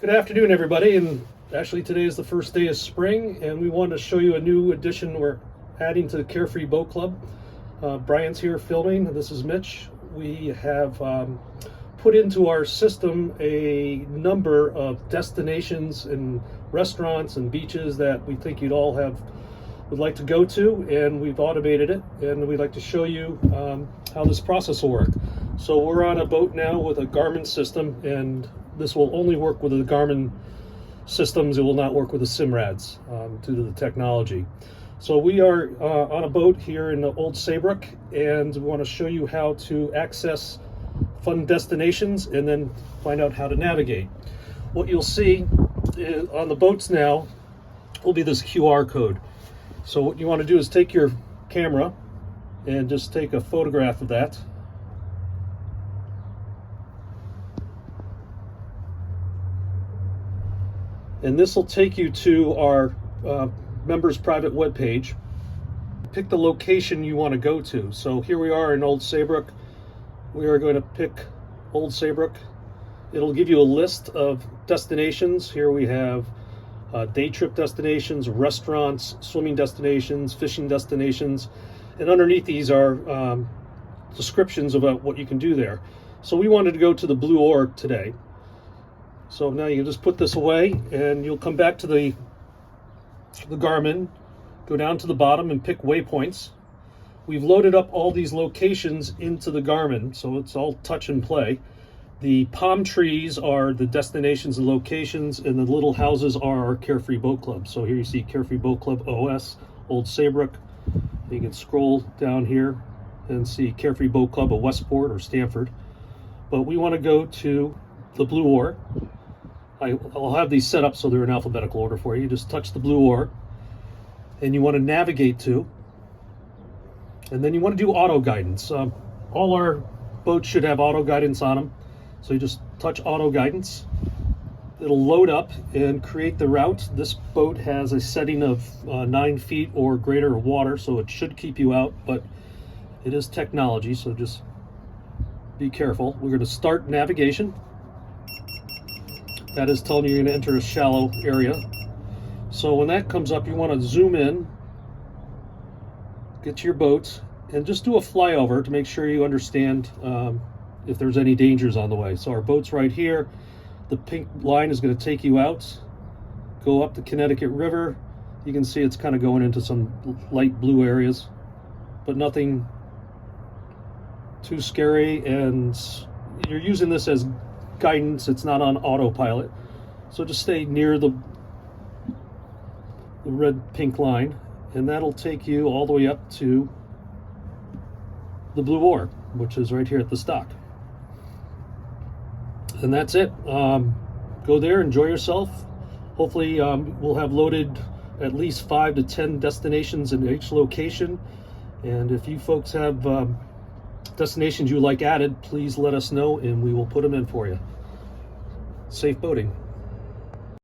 Good afternoon, everybody, and actually today is the first day of spring, and we wanted to show you a new addition we're adding to the Carefree Boat Club. Brian's here filming. This is Mitch. We have put into our system a number of destinations and restaurants and beaches that we think you'd all would like to go to, and we've automated it, and we'd like to show you how this process will work. So we're on a boat now with a Garmin system, and this will only work with the Garmin systems. It will not work with the Simrads due to the technology. So we are on a boat here in the Old Saybrook, and we want to show you how to access fun destinations and then find out how to navigate. What you'll see on the boats now will be this QR code. So what you want to do is take your camera and just take a photograph of that. And this will take you to our members private web page. Pick the location you want to go to. So here we are in Old Saybrook. We are going to pick Old Saybrook. It'll give you a list of destinations. Here we have day trip destinations, restaurants, swimming destinations, fishing destinations, and underneath these are descriptions about what you can do there. So we wanted to go to the Blue Oar today. So now you just put this away, and you'll come back to the Garmin, go down to the bottom and pick waypoints. We've loaded up all these locations into the Garmin, so it's all touch and play. The palm trees are the destinations and locations, and the little houses are our Carefree Boat Club. So here you see Carefree Boat Club OS, Old Saybrook. You can scroll down here and see Carefree Boat Club of Westport or Stamford. But we want to go to the Blue Oar. I'll have these set up so they're in alphabetical order for you. You just touch the Blue Oar, and you want to navigate to, and then you want to do auto guidance. All our boats should have auto guidance on them. So you just touch auto guidance. It'll load up and create the route. This boat has a setting of 9 feet or greater of water, so it should keep you out, but it is technology, so just be careful. We're going to start navigation. That is telling you you're going to enter a shallow area. So when that comes up, you want to zoom in, get to your boat, and just do a flyover to make sure you understand if there's any dangers on the way. So our boat's right here. The pink line is going to take you out. Go up the Connecticut River. You can see it's kind of going into some light blue areas, but nothing too scary, and you're using this as guidance. It's not on autopilot, so just stay near the red pink line, and that'll take you all the way up to the Blue Oar, which is right here at the stock. And that's it. Go there, enjoy yourself. Hopefully we'll have loaded at least 5 to 10 destinations in each location, and if you folks have destinations you like added, please let us know and we will put them in for you. Safe boating.